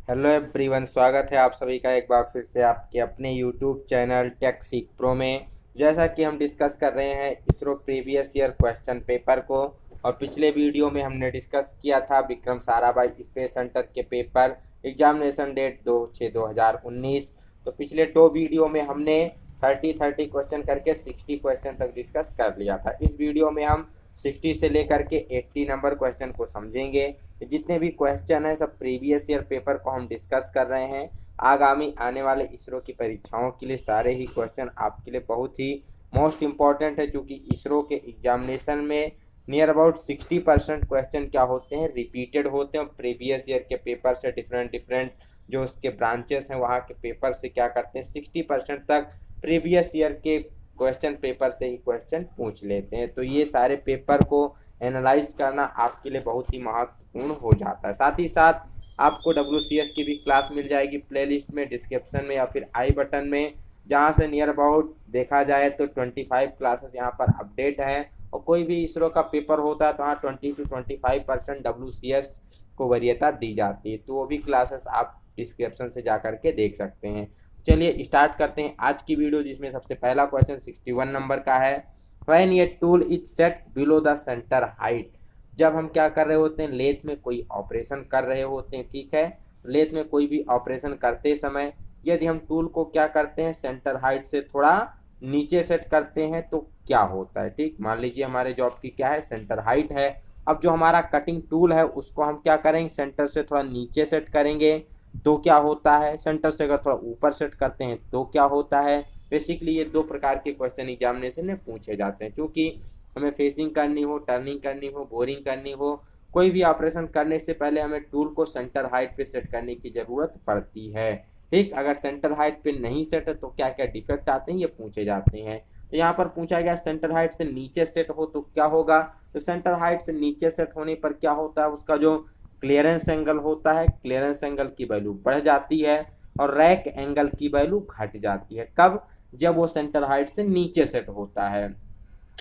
Hello everyone, स्वागत है आप सभी का एक बार फिर से आपके अपने यूट्यूब चैनल टेक सीख प्रो में। जैसा कि हम डिस्कस कर रहे हैं ISRO previous year question paper को, और पिछले वीडियो में हमने डिस्कस किया था विक्रम साराभाई स्पेस सेंटर के पेपर एग्जामिनेशन डेट 2/6/2019। तो पिछले 2 वीडियो में हमने 30 क्वेश्चन करके 60 क्वेश्चन तक डिस्कस कर लिया था। इस वीडियो में हम 60 से लेकर के 80 नंबर क्वेश्चन को समझेंगे। जितने भी क्वेश्चन है सब प्रीवियस ईयर पेपर को हम डिस्कस कर रहे हैं। आगामी आने वाले इसरो की परीक्षाओं के लिए सारे ही क्वेश्चन आपके लिए बहुत ही मोस्ट इम्पॉर्टेंट है, क्योंकि इसरो के एग्जामिनेशन में नियर अबाउट 60% क्वेश्चन क्या होते हैं, रिपीटेड होते हैं। प्रीवियस ईयर के पेपर से डिफरेंट डिफरेंट जो उसके ब्रांचेस हैं वहाँ के पेपर से क्या करते हैं, 60% तक प्रीवियस ईयर के क्वेश्चन पेपर से ही क्वेश्चन पूछ लेते हैं। तो ये सारे पेपर को एनालाइज करना आपके लिए बहुत ही महत्वपूर्ण हो जाता है। साथ ही साथ आपको WCS की भी क्लास मिल जाएगी प्लेलिस्ट में, डिस्क्रिप्शन में या फिर आई बटन में, जहाँ से नियर अबाउट देखा जाए तो 25 क्लासेस यहाँ पर अपडेट है। और कोई भी इसरो का पेपर होता है तो हाँ 20 to 25% WCS को वरीयता दी जाती है। तो वो भी क्लासेस आप डिस्क्रिप्शन से जा करके देख सकते हैं। चलिए स्टार्ट करते हैं आज की वीडियो, जिसमें सबसे पहला क्वेश्चन 61 नंबर का है। व्हेन ये tool is set below the centre height. जब हम क्या कर रहे होते हैं, लेथ में कोई ऑपरेशन कर रहे होते हैं, ठीक है। लेथ में कोई भी ऑपरेशन करते समय यदि हम टूल को क्या करते हैं, सेंटर हाइट से थोड़ा नीचे सेट करते हैं तो क्या होता है। ठीक, मान लीजिए हमारे जॉब की क्या है, सेंटर हाइट है। अब जो हमारा कटिंग टूल है उसको हम क्या करेंगे, सेंटर से थोड़ा नीचे सेट करेंगे तो क्या होता है, सेंटर से अगर थोड़ा ऊपर सेट करते हैं तो क्या होता है। बेसिकली ये 2 प्रकार के क्वेश्चन एग्जामिनेशन में पूछे जाते हैं, क्योंकि हमें फेसिंग करनी हो, टर्निंग करनी हो, बोरिंग करनी हो, कोई भी ऑपरेशन करने से पहले हमें टूल को सेंटर हाइट पे सेट करने की ज़रूरत पड़ती है। ठीक, अगर सेंटर हाइट पे नहीं सेट है तो क्या क्या डिफेक्ट आते हैं ये पूछे जाते हैं। तो यहाँ पर पूछा गया सेंटर हाइट से नीचे सेट हो तो क्या होगा। तो सेंटर हाइट से नीचे सेट होने पर क्या होता है, उसका जो क्लियरेंस एंगल होता है, क्लियरेंस एंगल की वैल्यू बढ़ जाती है और रैक एंगल की वैल्यू घट जाती है। कब, जब वो सेंटर हाइट से नीचे सेट होता है।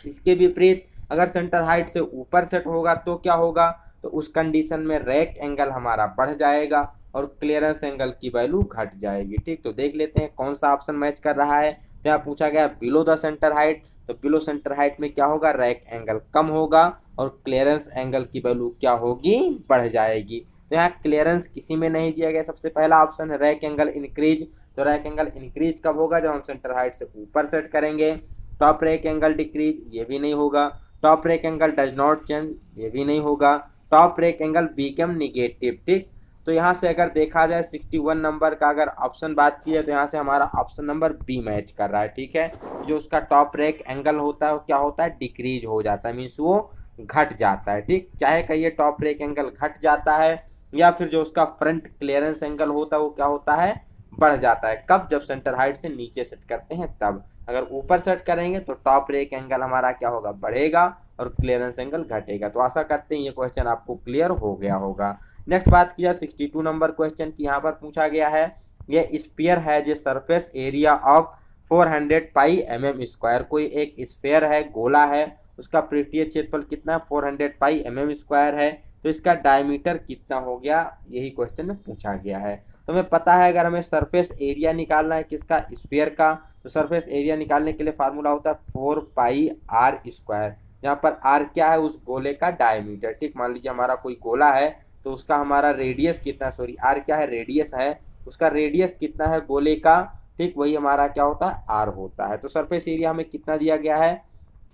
इसके विपरीत अगर सेंटर हाइट से ऊपर सेट होगा तो क्या होगा, तो उस कंडीशन में रैक एंगल हमारा बढ़ जाएगा और क्लियरेंस एंगल की वैल्यू घट जाएगी। ठीक, तो देख लेते हैं कौन सा ऑप्शन मैच कर रहा है। तो यहाँ पूछा गया बिलो द सेंटर हाइट, तो बिलो सेंटर हाइट में क्या होगा, रैक एंगल कम होगा और क्लियरेंस एंगल की वैल्यू क्या होगी, बढ़ जाएगी। तो यहाँ क्लियरेंस किसी में नहीं दिया गया। सबसे पहला ऑप्शन है रैक एंगल इंक्रीज। तो रैक एंगल इंक्रीज कब होगा, जब हम सेंटर हाइट से ऊपर सेट करेंगे। टॉप रैक एंगल डिक्रीज, ये भी नहीं होगा। Top rack angle does not change, ये भी नहीं होगा। Top rack angle become negative. ठीक, तो यहाँ से अगर देखा जाए 61 नंबर का अगर ऑप्शन बात की है तो यहाँ से हमारा ऑप्शन नंबर बी मैच कर रहा है। ठीक है, जो उसका टॉप रैक एंगल होता है वो क्या होता है, डिक्रीज हो जाता है, मीन्स वो घट जाता है। ठीक, चाहे कहिए टॉप रैक एंगल घट जाता है या फिर जो उसका फ्रंट क्लियरेंस एंगल होता है वो क्या होता है, बढ़ जाता है। कब, जब सेंटर हाइट से नीचे सेट करते हैं तब। अगर ऊपर सेट करेंगे तो टॉप रैक एंगल हमारा क्या होगा, बढ़ेगा और क्लियरेंस एंगल घटेगा। तो आशा करते हैं ये क्वेश्चन आपको क्लियर हो गया होगा। नेक्स्ट बात किया 62 नंबर क्वेश्चन की। यहाँ पर पूछा गया है ये स्फीयर है जो surface area of 400 pi mm²। कोई एक स्फीयर है, गोला है, उसका पृष्ठीय क्षेत्रफल कितना है, 400 पाई mm² है। तो इसका डायमीटर कितना हो गया, यही क्वेश्चन में पूछा गया है। तो हमें पता है अगर हमें सरफेस एरिया निकालना है किसका, स्फीयर का, तो सरफेस एरिया निकालने के लिए फार्मूला होता है 4πr², जहाँ पर आर क्या है, उस गोले का डायमीटर। ठीक, मान लीजिए हमारा कोई गोला है तो उसका हमारा रेडियस कितना, सॉरी आर क्या है, रेडियस है, उसका रेडियस कितना है गोले का। ठीक, वही हमारा क्या होता है, आर होता है। तो सरफेस एरिया हमें कितना दिया गया है,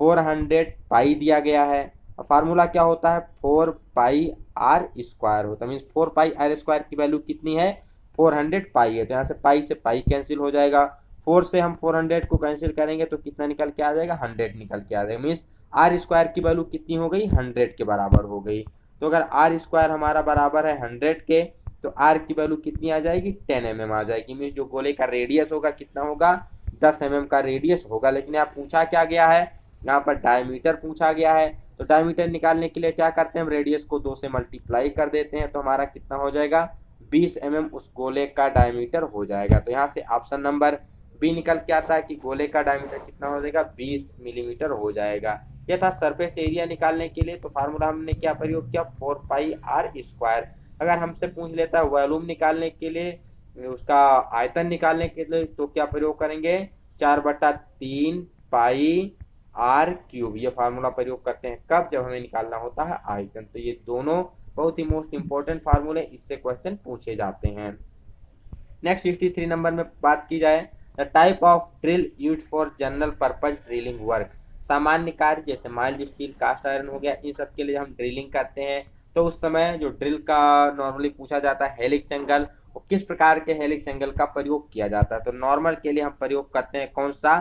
400 पाई दिया गया है। और फार्मूला क्या होता है, 4πr² होता है, मीन्स 4πr² की वैल्यू कितनी है, 400 पाई है। तो यहाँ से पाई से पाई कैंसिल हो जाएगा, 4 से हम 400 को कैंसिल करेंगे तो कितना निकल के आ जाएगा, 100 निकल के आ जाएगा। मीन्स r² की वैल्यू कितनी हो गई, 100 के बराबर हो गई। तो अगर r² हमारा बराबर है 100 के, तो r की वैल्यू कितनी आ जाएगी, 10 mm आ जाएगी। मीन्स जो गोले का रेडियस होगा कितना होगा, 10 mm का रेडियस होगा। लेकिन यहाँ पूछा क्या गया है, यहाँ पर डायमीटर पूछा गया है। तो डायमीटर निकालने के लिए क्या करते हैं, हम रेडियस को 2 से मल्टीप्लाई कर देते हैं तो हमारा कितना हो जाएगा, 20 mm उस गोले का डायमीटर हो जाएगा। तो यहाँ से ऑप्शन नंबर बी निकल के आता है कि गोले का डायमीटर कितना हो जाएगा, 20 मिलीमीटर हो जाएगा। यह था सरफेस एरिया निकालने के लिए। तो फार्मूला हमने क्या प्रयोग किया, 4πr²। अगर हमसे पूछ लेता है वॉल्यूम निकालने के लिए, उसका आयतन निकालने के लिए, तो क्या प्रयोग करेंगे, 4/3 पाई आर क्यूब, ये फार्मूला प्रयोग करते हैं कब, जब हमें निकालना होता है आयतन। तो ये दोनों बहुत ही मोस्ट इंपॉर्टेंट फार्मूले, इससे क्वेश्चन पूछे जाते हैं। नेक्स्ट 63 नंबर में बात की जाए, the type of drill use for general purpose drilling work, सामान्य कार्य जैसे माइल्ड स्टील, कास्ट आयरन हो गया, इन सब के लिए हम ड्रिलिंग करते हैं। तो उस समय जो ड्रिल का नॉर्मली पूछा जाता है हेलिक्स एंगल, और किस प्रकार के हेलिक्स एंगल का प्रयोग किया जाता है। तो नॉर्मल के लिए हम प्रयोग करते हैं कौन सा,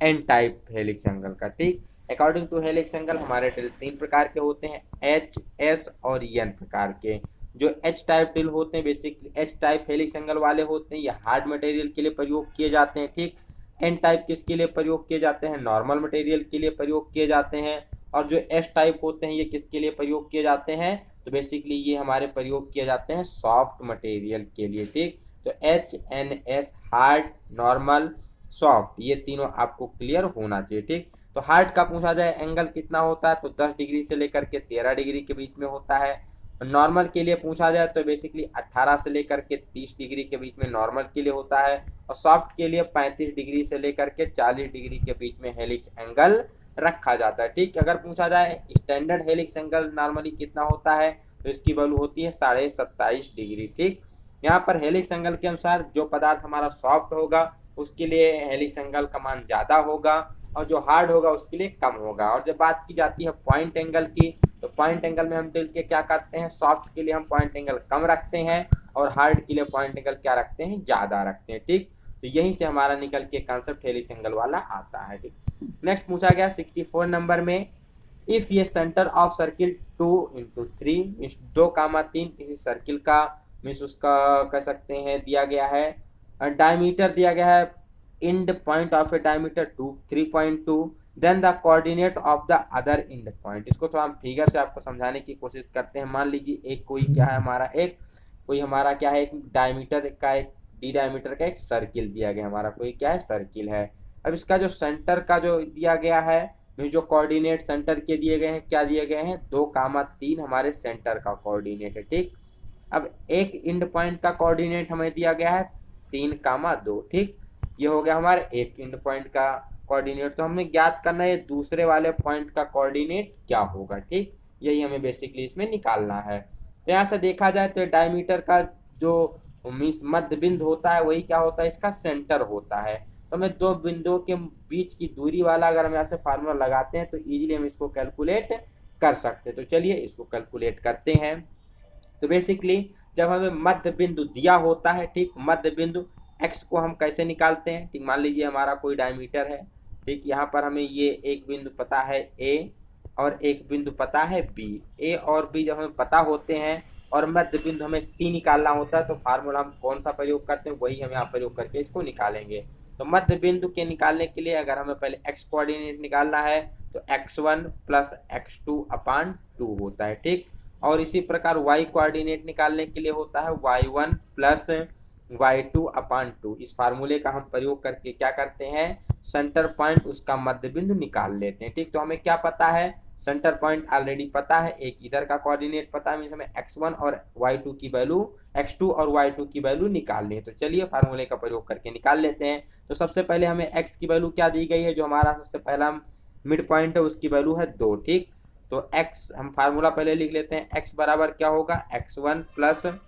एन टाइप हेलिक्स एंगल का। ठीक, अकॉर्डिंग टू हेलिक्स एंगल हमारे ड्रिल 3 प्रकार के होते हैं, एच, एस और एन प्रकार के। जो एच टाइप ड्रिल होते हैं, basically H type helix angle वाले होते हैं, ये हार्ड मटेरियल के लिए प्रयोग किए जाते हैं। ठीक, एन टाइप किसके लिए प्रयोग किए जाते हैं, नॉर्मल मटेरियल के लिए प्रयोग किए जाते हैं। और जो एस टाइप होते हैं ये किसके लिए प्रयोग किए जाते हैं, तो बेसिकली ये हमारे प्रयोग किए जाते हैं सॉफ्ट मटेरियल के लिए। ठीक, तो H, N, S, hard, normal, soft, ये तीनों आपको क्लियर होना चाहिए। ठीक, तो हार्ड का पूछा जाए एंगल कितना होता है, तो 10 डिग्री से लेकर के 13 डिग्री के बीच में होता है। नॉर्मल के लिए पूछा जाए तो बेसिकली 18 से लेकर के 30 डिग्री के बीच में नॉर्मल के लिए होता है। और सॉफ्ट के लिए 35 डिग्री से लेकर के 40 डिग्री के बीच में हेलिक्स एंगल रखा जाता है। ठीक, अगर पूछा जाए स्टैंडर्ड हेलिक्स एंगल नॉर्मली कितना होता है, तो इसकी वैल्यू होती है 27.5 डिग्री। ठीक, यहाँ पर हेलिक्स एंगल के अनुसार जो पदार्थ हमारा सॉफ्ट होगा उसके लिए हेलिक्स एंगल का मान ज़्यादा होगा, और जो हार्ड होगा उसके लिए कम होगा। और जब बात की जाती है पॉइंट एंगल की, तो पॉइंट एंगल में हम ड्रिल के क्या करते हैं, सॉफ्ट के लिए हम पॉइंट एंगल कम रखते हैं, और हार्ड के लिए पॉइंट एंगल क्या रखते हैं, ज़्यादा रखते हैं। ठीक, तो यहीं से हमारा निकल के कॉन्सेप्ट हेलिक्स एंगल वाला आता है। ठीक, नेक्स्ट पूछा गया 64 नंबर में, इफ ये सेंटर ऑफ सर्किल 2 × 3 मीन्स 2, 3 किसी सर्किल का मीन्स उसका कह सकते हैं दिया गया है, डायमीटर दिया गया है, end point of a diameter 3.2, then the coordinate of the other end point. इसको थोड़ा हम फिगर से आपको समझाने की कोशिश करते हैं। मान लीजिए एक कोई क्या है हमारा, एक कोई हमारा क्या है, एक डायमीटर का, एक डी डायमीटर का एक सर्किल दिया गया, हमारा कोई क्या है सर्किल है। अब इसका जो सेंटर का जो दिया गया है, जो कोऑर्डिनेट सेंटर के दिए गए हैं, क्या दिए गए हैं, 2, 3 हमारे सेंटर का कोऑर्डिनेट है। ठीक, अब एक इंड पॉइंट का कोऑर्डिनेट हमें दिया गया है 3, 2। ठीक, ये हो गया हमारे एक इंड पॉइंट का कोऑर्डिनेट। तो हमें ज्ञात करना है दूसरे वाले पॉइंट का कोऑर्डिनेट क्या होगा। ठीक, यही हमें बेसिकली इसमें निकालना है। तो यहाँ से देखा जाए तो डायमीटर का जो मीन्स मध्य बिंदु होता है वही क्या होता है, इसका सेंटर होता है। तो हमें दो बिंदुओं के बीच की दूरी वाला अगर हम यहाँ से फार्मूला लगाते हैं तो इजीली हम इसको कैलकुलेट कर सकते हैं। तो चलिए इसको कैलकुलेट करते हैं। तो बेसिकली जब हमें मध्य बिंदु दिया होता है, ठीक, मध्य बिंदु एक्स को हम कैसे निकालते हैं, ठीक, मान लीजिए हमारा कोई डायमीटर है। ठीक, यहाँ पर हमें ये एक बिंदु पता है ए और एक बिंदु पता है बी। ए और बी जब हमें पता होते हैं और मध्य बिंदु हमें सी निकालना होता है, तो फार्मूला हम कौन सा प्रयोग करते हैं, वही हम यहाँ प्रयोग करके इसको निकालेंगे। तो मध्य बिंदु के निकालने के लिए अगर हमें पहले एक्स कोऑर्डिनेट निकालना है तो x1 + x2/2 होता है। ठीक, और इसी प्रकार y कोऑर्डिनेट निकालने के लिए होता है y1 + y2/2। इस फार्मूले का हम प्रयोग करके क्या करते हैं, सेंटर पॉइंट उसका मध्य बिंदु निकाल लेते हैं। ठीक, तो हमें क्या पता है, सेंटर पॉइंट ऑलरेडी पता है, एक इधर का कोऑर्डिनेट पता है, मीन्स हमें x1 और y2 की वैल्यू, x2 और y2 की वैल्यू निकालनी है। तो चलिए फार्मूले का प्रयोग करके निकाल लेते हैं। तो सबसे पहले हमें x की वैल्यू क्या दी गई है, जो हमारा सबसे पहला मिड पॉइंट है उसकी वैल्यू है 2। ठीक, तो x हम फार्मूला पहले लिख लेते हैं, x बराबर क्या होगा, x1 +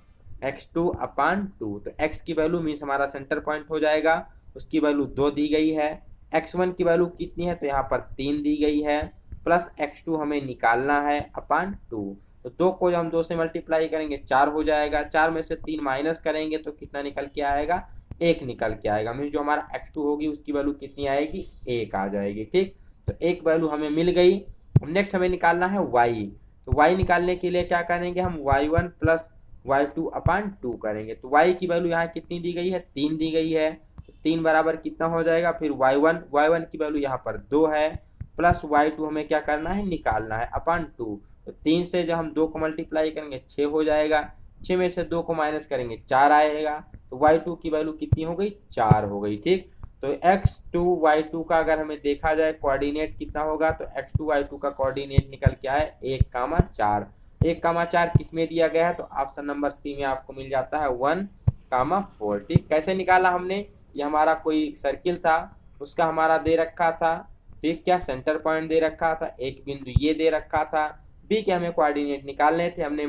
x2/2। तो x की वैल्यू मीन्स हमारा सेंटर पॉइंट हो जाएगा, उसकी वैल्यू 2 दी गई है। x1 की वैल्यू कितनी है, तो यहाँ पर 3 दी गई है, प्लस x2 हमें निकालना है /2। तो 2 को हम 2 से मल्टीप्लाई करेंगे 4 हो जाएगा, 4 में से 3 माइनस करेंगे तो कितना निकल के आएगा, 1 निकल के आएगा। मीन्स जो हमारा x2 होगी उसकी वैल्यू कितनी आएगी, 1 आ जाएगी। ठीक, तो एक वैल्यू हमें मिल गई। नेक्स्ट हमें निकालना है y। तो y निकालने के लिए क्या करेंगे, हम y1 + y2/2 करेंगे। तो y की वैल्यू यहाँ कितनी दी गई है, 3 दी गई है। तो 3 बराबर कितना हो जाएगा, फिर y1 की वैल्यू यहाँ पर 2 है, प्लस y2 हमें क्या करना है, निकालना है /2। तो 3 से जब हम 2 को मल्टीप्लाई करेंगे 6 हो जाएगा, 6 में से 2 को माइनस करेंगे 4 आएगा। तो y2 की वैल्यू कितनी हो गई, 4 हो गई। ठीक, तो x2 y2 का अगर हमें देखा जाए कोऑर्डिनेट कितना होगा, तो x2 y2 का कोऑर्डिनेट निकल के आए 1, 4। 1,4 किस में दिया गया है, तो ऑप्शन नंबर सी में आपको मिल जाता है 1,4। ठीक, कैसे निकाला हमने, ये हमारा कोई सर्किल था, उसका हमारा दे रखा था, ठीक, क्या सेंटर पॉइंट दे रखा था, एक बिंदु ये दे रखा था, बी के हमें कोऑर्डिनेट निकालने थे, हमने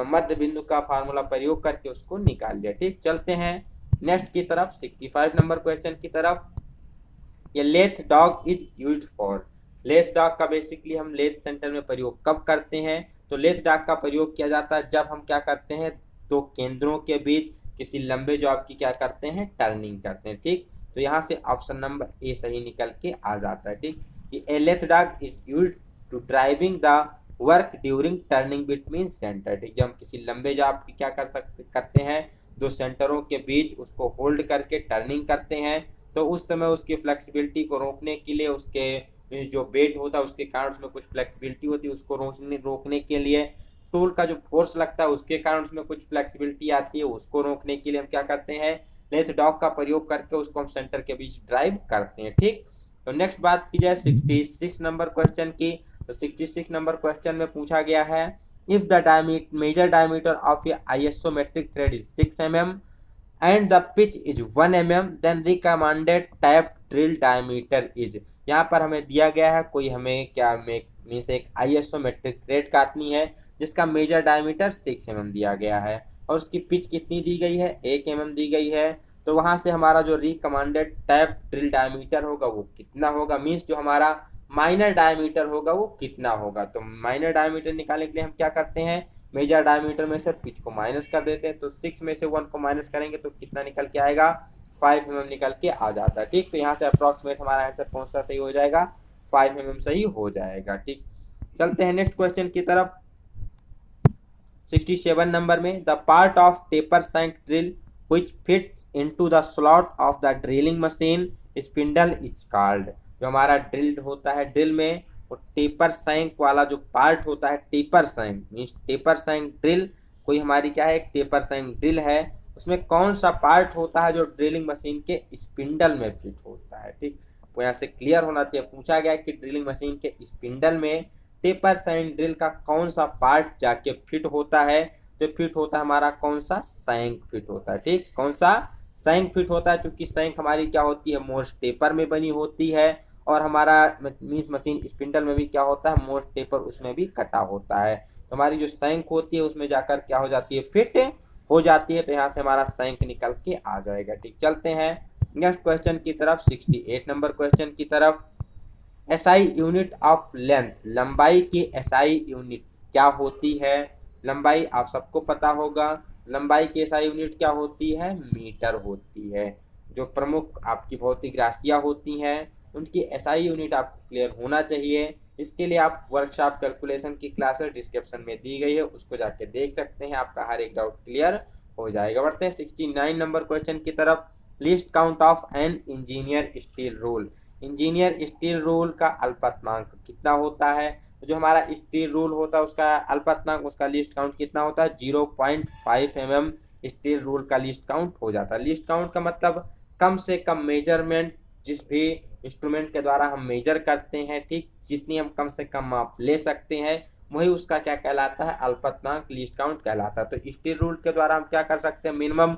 मध्य बिंदु का फार्मूला प्रयोग करके उसको निकाल लिया। ठीक, चलते हैं नेक्स्ट की तरफ, 65 नंबर क्वेश्चन की तरफ। ये lathe dog is used for, lathe dog का बेसिकली हम लेथ सेंटर में प्रयोग कब करते हैं, तो लेथ डॉग का प्रयोग किया जाता है जब हम क्या करते हैं, दो केंद्रों के बीच किसी लंबे जॉब की क्या करते हैं, टर्निंग करते हैं। ठीक, तो यहाँ से ऑप्शन नंबर ए सही निकल के आ जाता है। ठीक, कि a lathe dog is used to driving the work during turning between centre. ठीक, जब हम किसी लंबे जॉब की क्या करते हैं, दो सेंटरों के बीच उसको होल्ड करके टर्निंग करते हैं, तो उस समय उसकी फ्लेक्सिबिलिटी को रोकने के लिए, उसके जो वेट होता है उसके कारण उसमें कुछ फ्लेक्सिबिलिटी होती है, उसको रोकने के लिए टूल का जो फोर्स लगता है उसके कारण उसमें कुछ फ्लेक्सिबिलिटी आती है, उसको रोकने के लिए हम क्या करते हैं, लेथ डॉग का प्रयोग करके उसको हम सेंटर के बीच ड्राइव करते हैं। ठीक, तो नेक्स्ट बात की जाए 66 नंबर क्वेश्चन की, तो 66 नंबर क्वेश्चन में पूछा गया है, if the major diameter of a isometric thread is 6 mm and the pitch is 1 mm, then recommended tap drill diameter is। यहाँ पर हमें दिया गया है कोई हमें क्या मीन्स एक आइसोमेट्रिक थ्रेड काटनी है जिसका मेजर डायमीटर 6 mm दिया गया है और उसकी पिच कितनी दी गई है, 1 mm दी गई है। तो वहां से हमारा जो रिकमेंडेड टैप ड्रिल डायमीटर होगा वो कितना होगा, मीन्स जो हमारा माइनर डायमीटर होगा वो कितना होगा। तो माइनर डायमीटर निकालने के लिए हम क्या करते हैं, मेजर डायमीटर में से पिच को माइनस कर देते हैं, तो 6 में से 1 को माइनस करेंगे तो कितना निकल के आएगा, 5 mm निकल के आ जाता है। ठीक, तो यहाँ से अप्रॉक्सीमेट हमारा आंसर कौन सा सही हो जाएगा, 5 mm सही हो जाएगा। ठीक, चलते हैं नेक्स्ट क्वेश्चन की तरफ। 67 नंबर में, the part of taper shank drill which fits into the slot of the drilling machine spindle is called। जो हमारा ड्रिल होता है ड्रिल में, वो टेपर सैंक वाला जो पार्ट होता है, taper सैंक means taper shank drill कोई हमारी क्या है, एक टेपर सैंक ड्रिल है, उसमें कौन सा पार्ट होता है जो ड्रिलिंग मशीन के स्पिंडल में फिट होता है। ठीक, तो यहाँ से क्लियर होना चाहिए, पूछा गया कि ड्रिलिंग मशीन के स्पिंडल में टेपर सैंक ड्रिल का कौन सा पार्ट जाके फिट होता है, तो फिट होता है हमारा कौन सा, सैंक फिट होता है। ठीक, कौन सा, सैंक फिट होता है, क्योंकि सैंक हमारी क्या होती है, मोस्ट टेपर में बनी होती है और हमारा मीन्स मशीन स्पिंडल में भी क्या होता है, मोस्ट टेपर उसमें भी कटा होता है। तो हमारी जो सैंक होती है उसमें जाकर क्या हो जाती है, फिट हो जाती है, तो यहाँ से हमारा सैंक निकल के आ जाएगा। ठीक, चलते हैं नेक्स्ट क्वेश्चन की तरफ, 68 नंबर क्वेश्चन की तरफ। एसआई यूनिट ऑफ लेंथ, लंबाई की एसआई यूनिट क्या होती है, लंबाई आप सबको पता होगा, लंबाई की एसआई यूनिट क्या होती है, मीटर होती है। जो प्रमुख आपकी भौतिक राशियां होती हैं उनकी एसआई यूनिट आपको क्लियर होना चाहिए। इसके लिए आप वर्कशॉप कैलकुलेशन की क्लासेस डिस्क्रिप्शन में दी गई है, उसको जाके देख सकते हैं, आपका हर एक डाउट क्लियर हो जाएगा। बढ़ते हैं 69 नंबर क्वेश्चन की तरफ। List count of an engineer steel rule, engineer steel rule का अल्पतमांक कितना होता है, जो हमारा स्टील रूल होता है उसका अल्पतमांक, उसका लिस्ट काउंट कितना होता है, 0.5 mm स्टील रूल का लिस्ट काउंट हो जाता है। लिस्ट काउंट का मतलब कम से कम मेजरमेंट, जिस भी इंस्ट्रूमेंट के द्वारा हम मेजर करते हैं, ठीक, जितनी हम कम से कम माप ले सकते हैं वही उसका क्या कहलाता है, अल्पतमांक, लिस्ट काउंट कहलाता है। तो स्टील रूल के द्वारा हम क्या कर सकते हैं, मिनिमम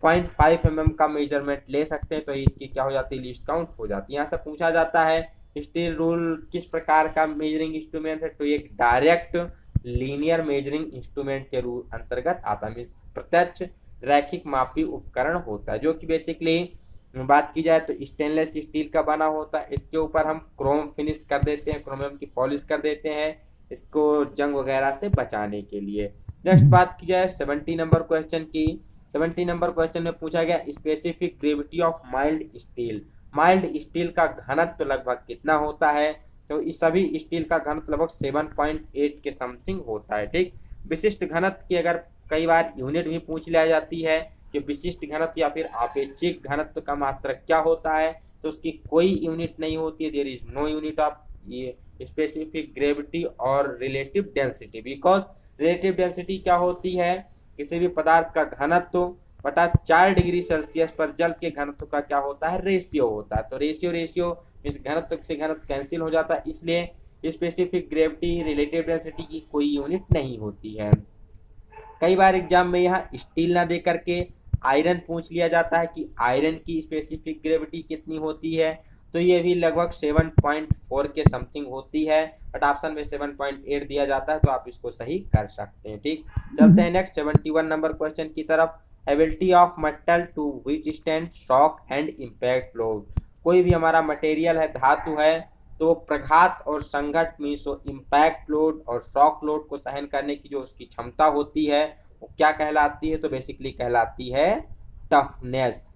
0.5 mm का मेजरमेंट ले सकते हैं, तो इसकी क्या हो जाती है, लिस्ट काउंट हो जाती है। यहाँ से पूछा जाता है स्टील रूल किस प्रकार का मेजरिंग इंस्ट्रूमेंट है, तो एक डायरेक्ट लीनियर मेजरिंग इंस्ट्रूमेंट के रूल अंतर्गत आता है, प्रत्यक्ष रैखिक मापी उपकरण होता है, जो कि बेसिकली बात की जाए तो स्टेनलेस स्टील का बना होता है। इसके ऊपर हम क्रोम फिनिश कर देते हैं, क्रोमियम की पॉलिश कर देते हैं, इसको जंग वगैरह से बचाने के लिए। नेक्स्ट बात की जाए 70 नंबर क्वेश्चन की। 70 नंबर क्वेश्चन में पूछा गया specific gravity of mild steel, mild steel का घनत्व लगभग कितना होता है, तो इस सभी स्टील का घनत्व लगभग 7.8 के समथिंग होता है। ठीक, विशिष्ट घनत्व की अगर कई बार यूनिट भी पूछ लिया जाती है कि विशिष्ट घनत्व या फिर आपेक्षिक घनत्व का मात्रक क्या होता है, तो उसकी कोई यूनिट नहीं होती है, there is no unit of ये स्पेसिफिक ग्रेविटी और relative density, because relative density क्या होती है, किसी भी पदार्थ का घनत्व बटा 4 डिग्री सेल्सियस पर जल के घनत्व का क्या होता है, रेशियो होता है। तो रेशियो इस घनत्व से घनत्व कैंसिल हो जाता है, इसलिए स्पेसिफिक ग्रेविटी रिलेटिव डेंसिटी की कोई यूनिट नहीं होती है। कई बार एग्जाम में यहाँ स्टील ना दे करके आयरन पूछ लिया जाता है कि आयरन की स्पेसिफिक ग्रेविटी कितनी होती है, तो ये भी लगभग 7.4 के समथिंग होती है, बट ऑप्शन में 7.8 दिया जाता है, तो आप इसको सही कर सकते हैं। ठीक, चलते हैं नेक्स्ट 71 नंबर क्वेश्चन की तरफ। Ability of metal to which stand shock and impact load. कोई भी हमारा मटेरियल है, धातु है, तो प्रघात और संघट मीन्स इम्पैक्ट लोड और शॉक लोड को सहन करने की जो उसकी क्षमता होती है वो क्या कहलाती है, तो बेसिकली कहलाती है टफनेस।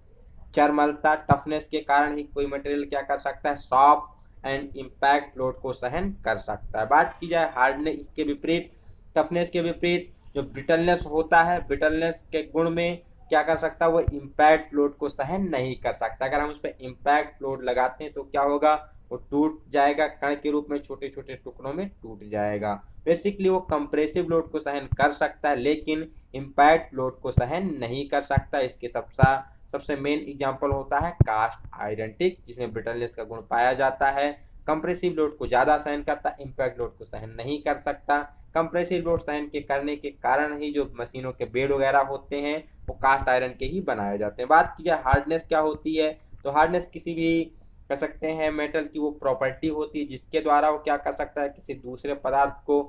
चरमलता, टफनेस के कारण ही कोई मटेरियल क्या कर सकता है, शॉक एंड इम्पैक्ट लोड को सहन कर सकता है। बात की जाए हार्डनेस, इसके विपरीत, टफनेस के विपरीत जो ब्रिटलनेस होता है, ब्रिटलनेस के गुण में क्या कर सकता है, वो इम्पैक्ट लोड को सहन नहीं कर सकता। अगर हम उस पर इम्पैक्ट लोड लगाते हैं तो क्या होगा, वो टूट जाएगा, कण के रूप में छोटे छोटे टुकड़ों में टूट जाएगा। बेसिकली वो कंप्रेसिव लोड को सहन कर सकता है लेकिन इम्पैक्ट लोड को सहन नहीं कर सकता। इसके सबसे मेन एग्जांपल होता है कास्ट आयरन, ठीक, जिसमें ब्रिटलनेस का गुण पाया जाता है। कंप्रेसिव लोड को ज़्यादा सहन करता है, इम्पैक्ट लोड को सहन नहीं कर सकता। कंप्रेसिव लोड सहन के करने के कारण ही जो मशीनों के बेड वगैरह होते हैं वो कास्ट आयरन के ही बनाए जाते हैं। बात की जाए हार्डनेस क्या होती है, तो हार्डनेस किसी भी कह सकते हैं मेटल की वो प्रॉपर्टी होती है जिसके द्वारा वो क्या कर सकता है, किसी दूसरे पदार्थ को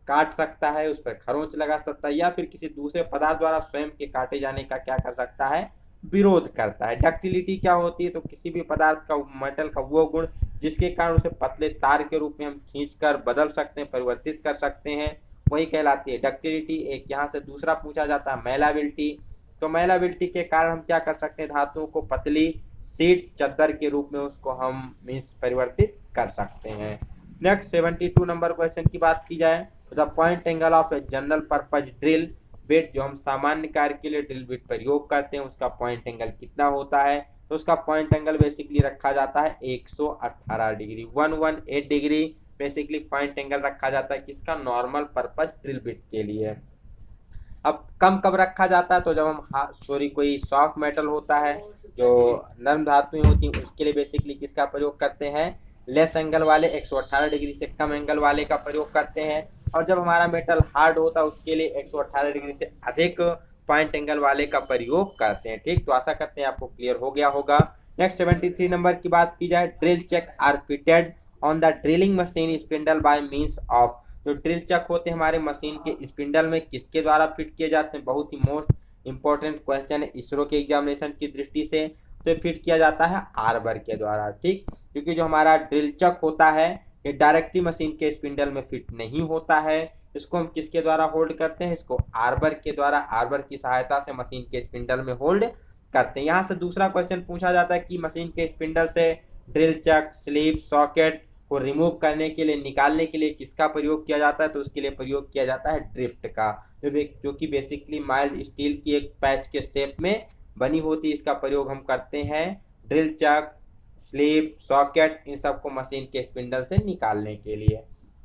काट सकता है, उस पर खरोंच लगा सकता है, या फिर किसी दूसरे पदार्थ द्वारा स्वयं के काटे जाने का क्या कर सकता है, विरोध करता है। डक्टिलिटी क्या होती है, तो किसी भी पदार्थ का, मेटल का वो गुण जिसके कारण उसे पतले तार के रूप में हम खींचकर बदल सकते हैं, परिवर्तित कर सकते हैं, वही कहलाती है डक्टिलिटी। एक यहाँ से दूसरा पूछा जाता है मेलाबिलिटी। तो मेलाबिलिटी के कारण हम क्या कर सकते हैं, धातुओं को पतली सीट चद्दर के रूप में उसको हम मीन्स परिवर्तित कर सकते हैं। नेक्स्ट 72 नंबर क्वेश्चन की बात की जाए तो the point angle of a general purpose drill bit, जो हम सामान्य कार्य के लिए ड्रिल बिट प्रयोग करते हैं, उसका पॉइंट एंगल कितना होता है, तो उसका पॉइंट एंगल बेसिकली रखा जाता है 118 degree, 118 degree basically point angle रखा जाता है किसका, नॉर्मल पर्पज ड्रिल बिट के लिए। अब कम कब रखा जाता है, तो जब हम कोई सॉफ्ट मेटल होता है, जो नर्म धातुएं होती हैं, उसके लिए बेसिकली किसका प्रयोग करते हैं, लेस एंगल वाले 118 डिग्री से कम एंगल वाले का प्रयोग करते हैं। और जब हमारा मेटल हार्ड होता है उसके लिए 118 डिग्री से अधिक पॉइंट एंगल वाले का प्रयोग करते हैं। ठीक, तो आशा करते हैं आपको क्लियर हो गया होगा। नेक्स्ट 73 नंबर की बात की जाए, drill chuck are fitted on the drilling machine spindle by means of. जो ड्रिल चक होते हैं हमारे मशीन के स्पिंडल में किसके द्वारा फिट किए जाते हैं, बहुत ही मोस्ट इंपॉर्टेंट क्वेश्चन है इसरो के एग्जामिनेशन की दृष्टि से। तो फिट किया जाता है आर्बर के द्वारा, ठीक, क्योंकि जो हमारा ड्रिल चक होता है ये डायरेक्टली मशीन के स्पिंडल में फिट नहीं होता है। इसको हम किसके द्वारा होल्ड करते हैं, इसको आर्बर के द्वारा, आर्बर की सहायता से मशीन के स्पिंडल में होल्ड करते हैं। यहाँ से दूसरा क्वेश्चन पूछा जाता है कि मशीन के स्पिंडल से ड्रिल चक, स्लीव, सॉकेट को रिमूव करने के लिए, निकालने के लिए किसका प्रयोग किया जाता है, तो उसके लिए प्रयोग किया जाता है ड्रिफ्ट का, जो कि बेसिकली माइल्ड स्टील की एक पैच के शेप में बनी होती है। इसका प्रयोग हम करते हैं ड्रिल चक, स्लीव, सॉकेट, इन सबको मशीन के स्पिंडल से निकालने के लिए।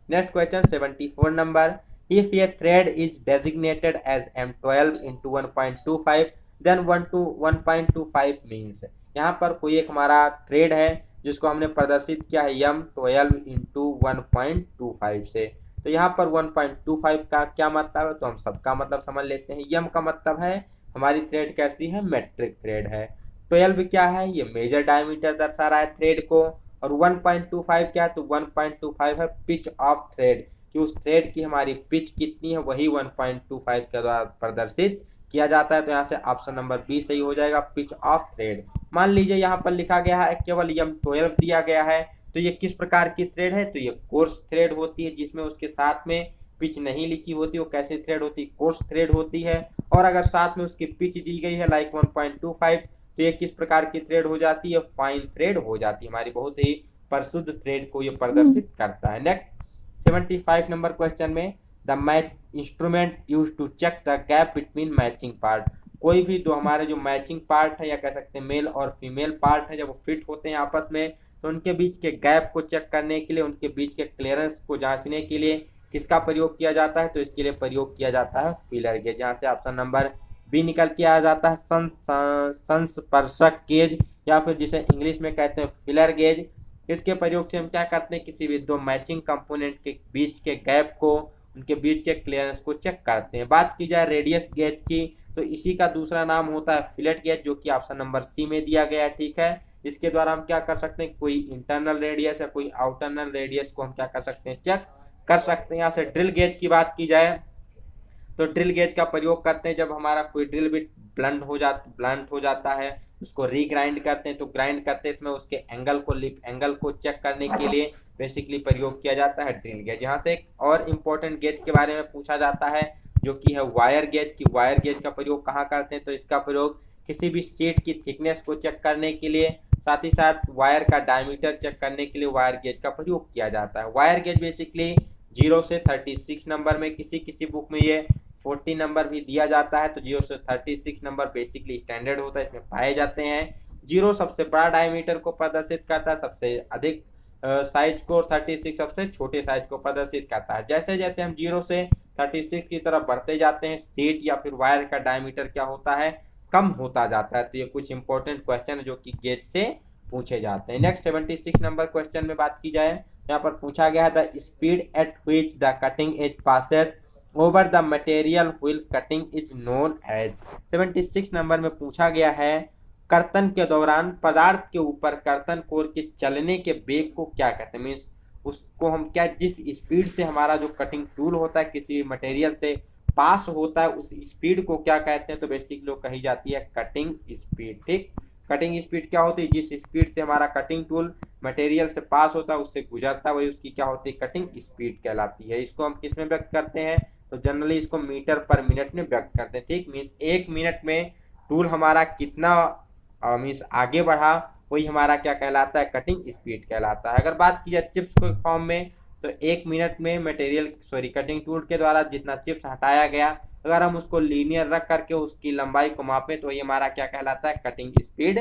नेक्स्ट क्वेश्चन 74 नंबर, इफ ये thread is designated as M12 into 1.25 then 1 to 1.25 means. यहाँ पर कोई एक हमारा थ्रेड है जिसको हमने प्रदर्शित किया है M12 into 1.25 से, तो यहाँ पर 1.25 का क्या मतलब है, तो हम सबका मतलब समझ लेते हैं। M का मतलब है हमारी थ्रेड कैसी है, मेट्रिक थ्रेड है। 12 क्या है, ये मेजर डायमीटर दर्शा रहा है थ्रेड को। और 1.25 क्या है, तो 1.25 है पिच ऑफ थ्रेड, कि उस थ्रेड की हमारी पिच कितनी है वही 1.25 के द्वारा प्रदर्शित किया जाता है। तो यहाँ से ऑप्शन नंबर बी सही हो जाएगा, पिच ऑफ थ्रेड। मान लीजिए यहाँ पर लिखा गया है केवल M12 दिया गया है, तो ये किस प्रकार की थ्रेड है, तो ये कोर्स थ्रेड होती है, जिसमें उसके साथ में पिच नहीं लिखी होती, वो कैसी थ्रेड होती है, कोर्स थ्रेड होती है। और अगर साथ में उसकी पिच दी गई है लाइक 1.25, तो ये किस प्रकार की थ्रेड हो जाती है, फाइन थ्रेड हो जाती है, हमारी बहुत ही परिशुद्ध थ्रेड को ये प्रदर्शित करता है। नेक्स्ट 75 नंबर क्वेश्चन में, the match instrument use to check the gap between matching part. कोई भी दो हमारे जो मैचिंग पार्ट है या कह सकते हैं मेल और फीमेल पार्ट है, जब वो फिट होते हैं आपस में, तो उनके बीच के गैप को चेक करने के लिए, उनके बीच के क्लियरेंस को जांचने के लिए किसका प्रयोग किया जाता है, तो इसके लिए प्रयोग किया जाता है फीलर गेज। यहाँ से ऑप्शन नंबर बी निकल के आ जाता है संस्पर्शक गेज, या फिर जिसे इंग्लिश में कहते हैं फीलर गेज। इसके प्रयोग से हम क्या करते हैं, किसी भी दो मैचिंग कंपोनेंट के बीच के गैप को, उनके बीच के क्लियरेंस को चेक करते हैं। बात की जाए रेडियस गेज की, तो इसी का दूसरा नाम होता है फिलेट गेज, जो कि ऑप्शन नंबर सी में दिया गया है। ठीक है, इसके द्वारा हम क्या कर सकते हैं, कोई इंटरनल रेडियस या कोई आउटरनल रेडियस को हम क्या कर सकते हैं, चेक कर सकते हैं। यहाँ से ड्रिल गेज की बात की जाए तो ड्रिल गेज का प्रयोग करते हैं जब हमारा कोई ड्रिल बिट ब्लंट हो जाता है, उसको रीग्राइंड करते हैं। तो ग्राइंड करते हैं इसमें उसके एंगल को, लिप एंगल को चेक करने के लिए बेसिकली प्रयोग किया जाता है ड्रिल गेज। यहाँ से एक और इम्पोर्टेंट गेज के बारे में पूछा जाता है, जो कि है वायर गेज की। वायर गेज का प्रयोग कहाँ करते हैं, तो इसका प्रयोग किसी भी शीट की थिकनेस को चेक करने के लिए, साथ ही साथ वायर का डायमीटर चेक करने के लिए वायर गेज का प्रयोग किया जाता है। वायर गेज बेसिकली 0 से 36 नंबर में, किसी किसी बुक में ये 40 नंबर भी दिया जाता है। तो 0 से 36 नंबर बेसिकली स्टैंडर्ड होता है, इसमें पाए जाते हैं। 0 सबसे बड़ा डायमीटर को प्रदर्शित करता है, सबसे अधिक साइज को, 36 सबसे छोटे साइज को प्रदर्शित करता है। जैसे जैसे हम 0 से 36 की तरफ बढ़ते जाते हैं, शीट या फिर वायर का डायमीटर क्या होता है, कम होता जाता है। तो ये कुछ इंपॉर्टेंट क्वेश्चन है जो कि गेज से पूछे जाते हैं। नेक्स्ट 76 नंबर क्वेश्चन में बात की जाए, यहाँ पर पूछा गया है the speed at which the cutting edge passes over the material wheel cutting is known as. 76 number में पूछा गया है कर्तन के दौरान पदार्थ के ऊपर कर्तन कोर के चलने के वेग को क्या कहते हैं, मीन्स उसको हम क्या, जिस स्पीड से हमारा जो कटिंग टूल होता है किसी भी मटेरियल से पास होता है, उस स्पीड को क्या कहते हैं, तो बेसिकली कही जाती है कटिंग स्पीड। ठीक, कटिंग स्पीड क्या होती है, जिस स्पीड से हमारा कटिंग टूल मटेरियल से पास होता है, उससे गुजरता है, वही उसकी क्या होती है, कटिंग स्पीड कहलाती है। इसको हम किस में व्यक्त करते हैं, तो जनरली इसको मीटर पर मिनट में व्यक्त करते हैं। ठीक, मीन्स 1 मिनट में टूल हमारा कितना मीन्स आगे बढ़ा, वही हमारा क्या कहलाता है, कटिंग स्पीड कहलाता है। अगर बात की जाए चिप्स के फॉर्म में, तो 1 मिनट में कटिंग टूल के द्वारा जितना चिप्स हटाया गया, अगर हम उसको लीनियर रख करके उसकी लंबाई को मापें, तो ये हमारा क्या कहलाता है, कटिंग स्पीड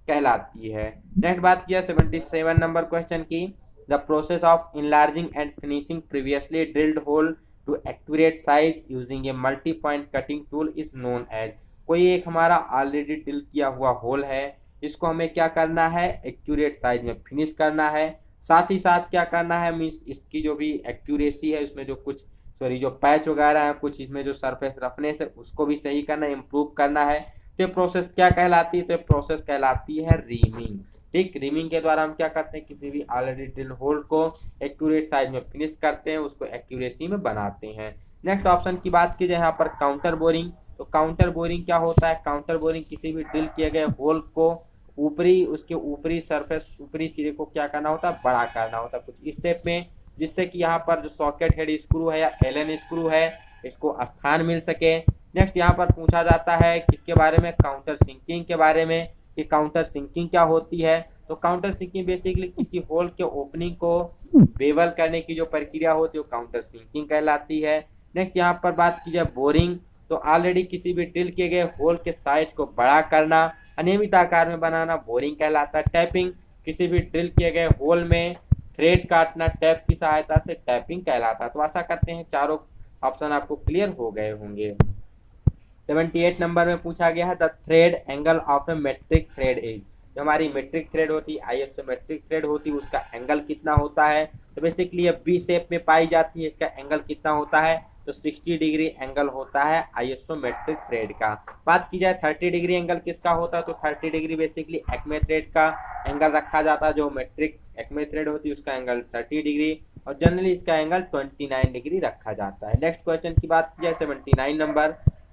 कहलाती है। नेक्स्ट बात किया 77 नंबर क्वेश्चन की, the process of enlarging and finishing previously drilled hole to accurate size using a multi point cutting tool is known as. कोई एक हमारा ऑलरेडी ड्रिल किया हुआ होल है, इसको हमें क्या करना है, एक्यूरेट साइज में फिनिश करना है। साथ ही साथ क्या करना है, मीन्स इसकी जो भी एक्यूरेसी है, उसमें जो कुछ जो पैच वगैरह है, कुछ इसमें जो सरफेस रफनेस है, उसको भी सही करना है, इम्प्रूव करना है। तो प्रोसेस क्या कहलाती है, तो प्रोसेस कहलाती है रीमिंग। ठीक, रीमिंग के द्वारा हम क्या करते हैं, किसी भी ऑलरेडी ड्रिल होल को एक्यूरेट साइज में फिनिश करते हैं, उसको एक्यूरेसी में बनाते हैं। नेक्स्ट ऑप्शन की बात की जाए यहाँ पर काउंटर बोरिंग, तो काउंटर बोरिंग क्या होता है, काउंटर बोरिंग किसी भी ड्रिल किए गए होल को उसके ऊपरी सरफेस, ऊपरी सिरे को क्या करना होता है, बड़ा करना होता है कुछ इस शेप में, जिससे कि यहाँ पर जो सॉकेट हेड स्क्रू है या एलन स्क्रू है, इसको स्थान मिल सके। नेक्स्ट यहाँ पर पूछा जाता है किसके बारे में, काउंटर सिंकिंग के बारे में, कि काउंटर सिंकिंग क्या होती है। तो काउंटर सिंकिंग बेसिकली किसी होल के ओपनिंग को बेवल करने की जो प्रक्रिया होती है, वो काउंटर सिंकिंग कहलाती है। नेक्स्ट यहाँ पर बात की जाए बोरिंग, तो ऑलरेडी किसी भी ड्रिल किए गए होल के साइज को बड़ा करना, अनियमित आकार में बनाना, बोरिंग कहलाता है। टैपिंग, किसी भी ड्रिल किए गए होल में थ्रेड काटना टैप की सहायता से, टैपिंग कहलाता है। तो आशा करते हैं चारों ऑप्शन आपको क्लियर हो गए होंगे। 78 नंबर में पूछा गया है the thread angle of a metric thread is. जो हमारी मेट्रिक थ्रेड होती है, आईएसओ मेट्रिक थ्रेड होती है, उसका एंगल कितना होता है, तो बेसिकली ये बी शेप में पाई जाती है, इसका एंगल कितना होता है, तो 60 डिग्री एंगल होता है आईएसओ मेट्रिक थ्रेड का। बात की जाए 30 डिग्री एंगल किसका होता है, तो 30 डिग्री बेसिकली एक्मे थ्रेड का एंगल रखा जाता है। जो मेट्रिक एक्मे थ्रेड होती है उसका एंगल 30 डिग्री, और जनरली इसका एंगल 29 डिग्री रखा जाता है। नेक्स्ट क्वेश्चन की बात की जाए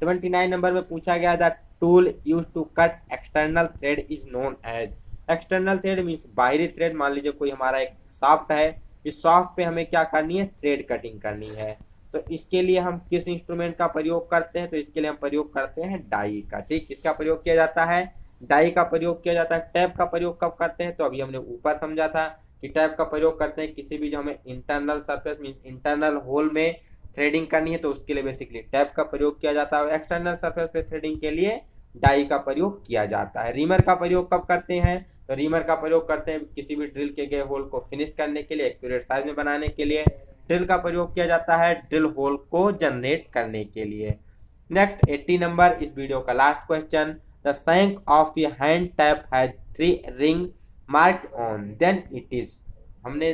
79 नंबर में पूछा गया the tool use to cut external thread is known as. External thread means बाहरी थ्रेड, मान लीजिए कोई हमारा एक शाफ्ट है, इस शाफ्ट पे हमें क्या करनी है, थ्रेड कटिंग करनी है। तो इसके लिए हम किस इंस्ट्रूमेंट का प्रयोग करते हैं, तो इसके लिए हम प्रयोग करते हैं डाई का। ठीक, किसका प्रयोग किया जाता है, डाई का प्रयोग किया जाता है। टैप का प्रयोग कब करते हैं, तो अभी हमने ऊपर समझा था कि टैप का प्रयोग करते हैं किसी भी जो हमें internal surface means internal hole में थ्रेडिंग करनी है, तो उसके लिए बेसिकली टैप का प्रयोग किया जाता है। एक्सटर्नल सरफेस पे थ्रेडिंग के लिए डाई का प्रयोग किया जाता है। रीमर का प्रयोग कब करते हैं, तो रीमर का प्रयोग करते हैं किसी भी ड्रिल के गए होल को फिनिश करने के लिए, एक्यूरेट साइज में बनाने के लिए। ड्रिल का प्रयोग किया जाता है ड्रिल होल को जनरेट करने के लिए। नेक्स्ट 80 नंबर, इस वीडियो का last question, the shank of a hand tap has 3 ring marked on then it is. हमने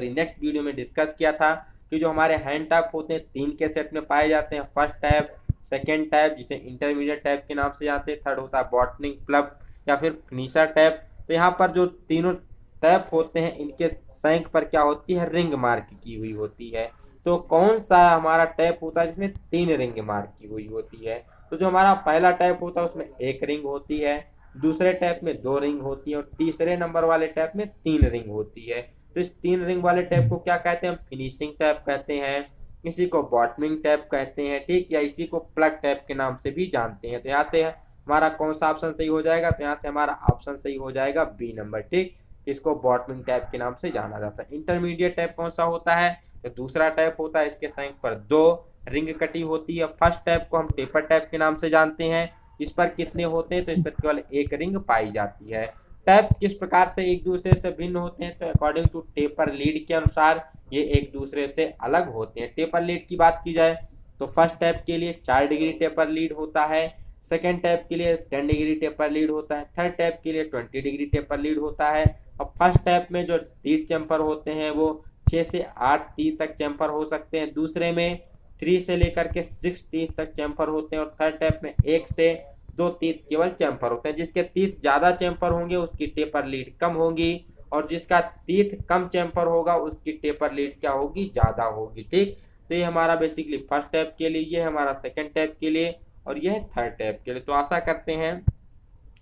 नेक्स्ट वीडियो में डिस्कस किया था कि जो हमारे हैंड टैप होते हैं 3 के सेट में पाए जाते हैं। फर्स्ट टैप, सेकेंड टैप जिसे इंटरमीडिएट टैप के नाम से जाते हैं, थर्ड होता है बॉटनिंग प्लब या फिर फिनिशर टैप। तो यहाँ पर जो तीनों टैप होते हैं इनके सैंक पर क्या होती है, रिंग मार्क की हुई होती है। तो कौन सा हमारा टैप होता है जिसमें 3 रिंग मार्क की हुई होती है? तो जो हमारा पहला टैप होता है उसमें 1 रिंग होती है, दूसरे टैप में 2 रिंग होती है और तीसरे नंबर वाले टैप में 3 रिंग होती है। तो इस 3 रिंग वाले टैप को क्या कहते हैं? फिनिशिंग टैप कहते हैं, इसी को बॉटमिंग टैप कहते हैं, ठीक, या इसी को प्लग टैप के नाम से भी जानते हैं। तो यहाँ से हमारा कौन सा ऑप्शन सही हो जाएगा? तो यहाँ से हमारा ऑप्शन सही हो जाएगा बी नंबर, ठीक। इसको बॉटमिंग टैप के नाम से जाना जाता है। इंटरमीडिएट टैप कौन सा होता है? तो दूसरा टैप होता है, इसके सैंक पर 2 रिंग कटी होती है। फर्स्ट टैप को हम टेपर टैप के नाम से जानते हैं। इस पर कितने होते हैं? तो इस पर केवल 1 रिंग पाई जाती है। टैप किस प्रकार से एक दूसरे से भिन्न होते हैं? तो अकॉर्डिंग टू टेपर लीड के अनुसार ये एक दूसरे से अलग होते हैं। टेपर लीड की बात की जाए तो फर्स्ट टैप के लिए 4 डिग्री टेपर लीड होता है, सेकेंड टैप के लिए 10 डिग्री टेपर लीड होता है, थर्ड टैप के लिए 20 डिग्री टेपर लीड होता है। और फर्स्ट टैप में जो टीथ चैम्पर होते हैं वो 6 से 8 टीथ तक चैम्पर हो सकते हैं, दूसरे में 3 से लेकर के 6 टीथ तक चैम्पर होते हैं और थर्ड टैप में 1 से 2 टीथ केवल चैम्पर होते हैं। जिसके टीथ ज़्यादा चैम्पर होंगे उसकी टेपर लीड कम होगी और जिसका टीथ कम चैम्पर होगा उसकी टेपर लीड क्या होगी, ज़्यादा होगी, ठीक। तो ये हमारा बेसिकली फर्स्ट टैप के लिए, ये हमारा सेकेंड टैप के लिए और ये है थर्ड टैप के लिए। तो आशा करते हैं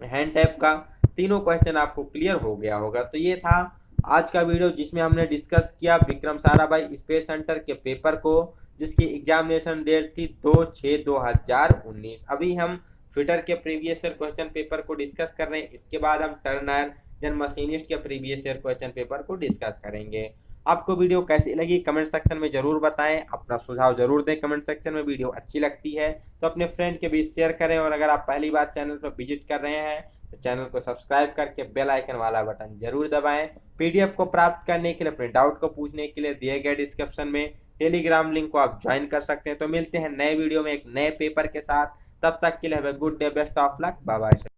हैंड टैप का तीनों क्वेश्चन आपको क्लियर हो गया होगा। तो ये था आज का वीडियो जिसमें हमने डिस्कस किया विक्रम साराभाई स्पेस सेंटर के पेपर को, जिसकी एग्जामिनेशन डेट थी 2/6/2019। अभी हम फिटर के प्रीवियस ईयर क्वेश्चन पेपर को डिस्कस कर रहे हैं, इसके बाद हम टर्नर देन मशीनिस्ट के प्रीवियस ईयर क्वेश्चन पेपर को डिस्कस करेंगे। आपको वीडियो कैसी लगी कमेंट सेक्शन में जरूर बताएं, अपना सुझाव जरूर दें कमेंट सेक्शन में। वीडियो अच्छी लगती है तो अपने फ्रेंड के बीच शेयर करें और अगर आप पहली बार चैनल पर विजिट कर रहे हैं तो चैनल को सब्सक्राइब करके बेल आइकन वाला बटन जरूर दबाएं। पीडीएफ को प्राप्त करने के लिए, अपने डाउट को पूछने के लिए दिए गए डिस्क्रिप्शन में टेलीग्राम लिंक को आप ज्वाइन कर सकते हैं। तो मिलते हैं नए वीडियो में एक नए पेपर के साथ, तब तक के लिए have a good day, best of luck, bye bye.